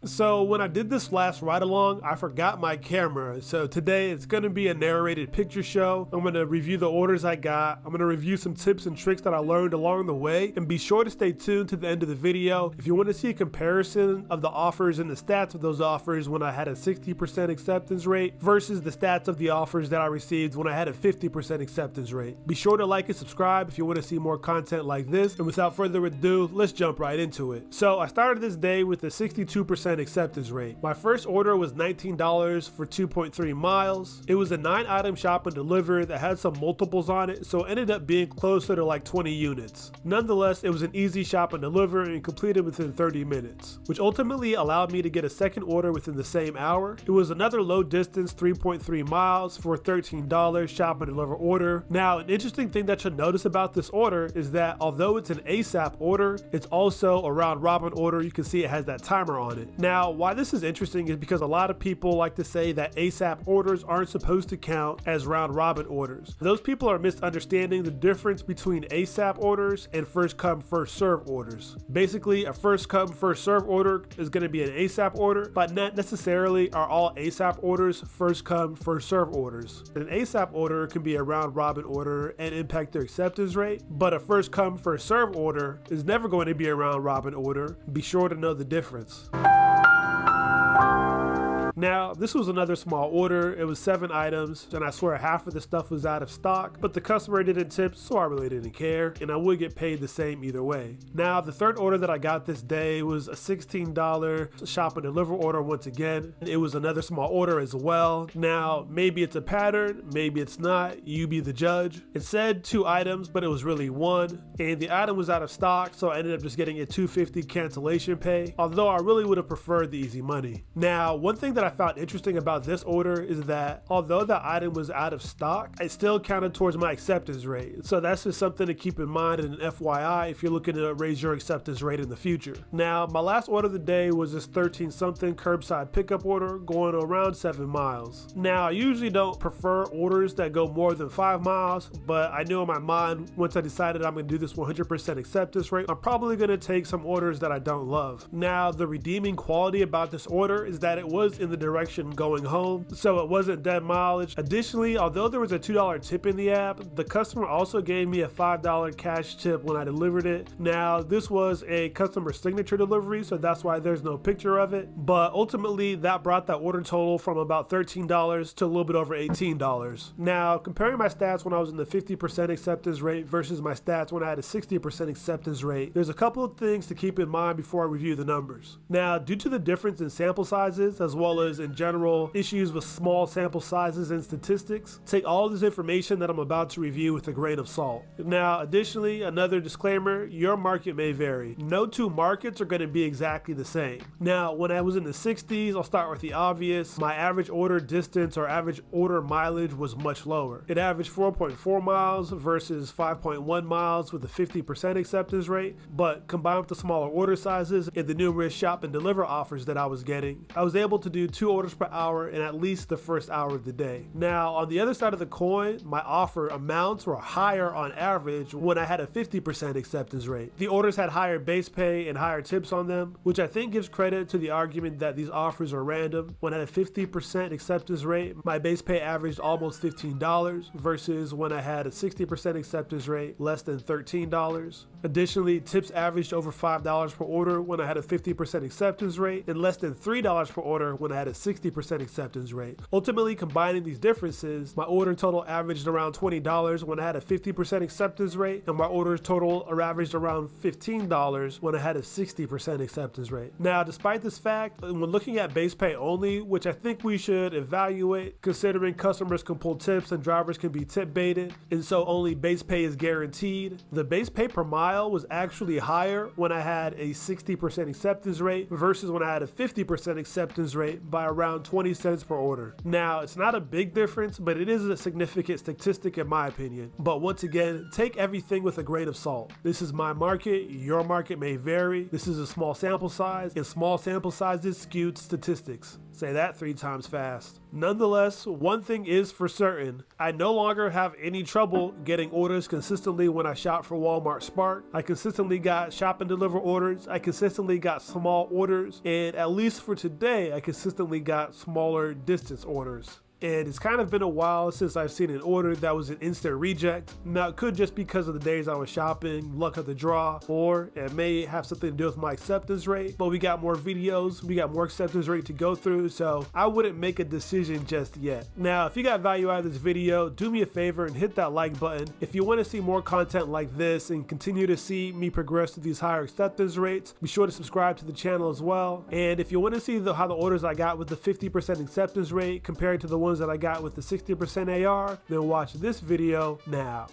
So when I did this last ride along, I forgot my camera. So today it's going to be a narrated picture show. I'm going to review the orders I got. I'm going to review some tips and tricks that I learned along the way. And be sure to stay tuned to the end of the video if you want to see a comparison of the offers and the stats of those offers when I had a 60% acceptance rate versus the stats of the offers that I received when I had a 50% acceptance rate. Be sure to like and subscribe if you want to see more content like this. And without further ado, let's jump right into it. So I started this day with a 62% acceptance rate. My first order was $19 for 2.3 miles. It was a 9-item shop and deliver that had some multiples on it, so it ended up being closer to like 20 units. Nonetheless, it was an easy shop and deliver and completed within 30 minutes, which ultimately allowed me to get a second order within the same hour. It was another low distance 3.3 miles for $13 shop and deliver order. Now, an interesting thing that you'll notice about this order is that although it's an ASAP order, it's also a round robin order. You can see it has that timer on it. Now, why this is interesting is because a lot of people like to say that ASAP orders aren't supposed to count as round robin orders. Those people are misunderstanding the difference between ASAP orders and first come first serve orders. Basically, a first come first serve order is going to be an ASAP order, but not necessarily are all ASAP orders first come first serve orders. An ASAP order can be a round robin order and impact their acceptance rate, but a first come first serve order is never going to be a round robin order. Be sure to know the difference. Now, this was another small order. It was 7 items, and I swear half of the stuff was out of stock, but the customer didn't tip, so I really didn't care, and I would get paid the same either way. Now, the third order that I got this day was a $16 shop and deliver order once again. It was another small order as well. Now, maybe it's a pattern, maybe it's not. You be the judge. It said 2 items, but it was really 1, and the item was out of stock, so I ended up just getting a $250 cancellation pay, although I really would have preferred the easy money. Now, one thing that I found interesting about this order is that although the item was out of stock, it still counted towards my acceptance rate. So that's just something to keep in mind and an FYI if you're looking to raise your acceptance rate in the future. Now, my last order of the day was this 13 something curbside pickup order going around 7 miles. Now, I usually don't prefer orders that go more than 5 miles, but I knew in my mind once I decided I'm going to do this 100% acceptance rate, I'm probably going to take some orders that I don't love. Now, the redeeming quality about this order is that it was in the direction going home, so it wasn't dead mileage. Additionally, although there was a $2 tip in the app, the customer also gave me a $5 cash tip when I delivered it. Now, this was a customer signature delivery, so that's why there's no picture of it, but ultimately that brought that order total from about $13 to a little bit over $18. Now, comparing my stats when I was in the 50% acceptance rate versus my stats when I had a 60% acceptance rate, there's a couple of things to keep in mind before I review the numbers. Now, due to the difference in sample sizes as well as in general issues with small sample sizes and statistics, take all this information that I'm about to review with a grain of salt. Now, additionally, another disclaimer, your market may vary. No two markets are going to be exactly the same. Now, when I was in the 60s, I'll start with the obvious. My average order distance or average order mileage was much lower. It averaged 4.4 miles versus 5.1 miles with a 50% acceptance rate, but combined with the smaller order sizes and the numerous shop and deliver offers that I was getting, I was able to do 2 orders per hour in at least the first hour of the day. Now, on the other side of the coin, my offer amounts were higher on average when I had a 50% acceptance rate. The orders had higher base pay and higher tips on them, which I think gives credit to the argument that these offers are random. When I had a 50% acceptance rate, my base pay averaged almost $15 versus when I had a 60% acceptance rate, less than $13. Additionally, tips averaged over $5 per order when I had a 50% acceptance rate and less than $3 per order when I had a 60% acceptance rate. Ultimately, combining these differences, my order total averaged around $20 when I had a 50% acceptance rate, and my orders total averaged around $15 when I had a 60% acceptance rate. Now, despite this fact, when looking at base pay only, which I think we should evaluate, considering customers can pull tips and drivers can be tip baited, and so only base pay is guaranteed, the base pay per mile was actually higher when I had a 60% acceptance rate versus when I had a 50% acceptance rate by around 20 cents per order. Now, it's not a big difference, but it is a significant statistic in my opinion. But once again, take everything with a grain of salt. This is my market, your market may vary. This is a small sample size, and small sample sizes skewed statistics. Say that 3 times fast. Nonetheless, one thing is for certain. I no longer have any trouble getting orders consistently when I shop for Walmart Spark. I consistently got shop and deliver orders. I consistently got small orders. And at least for today, I consistently got smaller distance orders. And it's kind of been a while since I've seen an order that was an instant reject. Now, it could just because of the days I was shopping, luck of the draw, or it may have something to do with my acceptance rate, but we got more videos, we got more acceptance rate to go through, so I wouldn't make a decision just yet. Now, if you got value out of this video, do me a favor and hit that like button. If you want to see more content like this and continue to see me progress to these higher acceptance rates, be sure to subscribe to the channel as well. And if you want to see how the orders I got with the 50% acceptance rate compared to the ones that I got with the 60% AR, then watch this video now.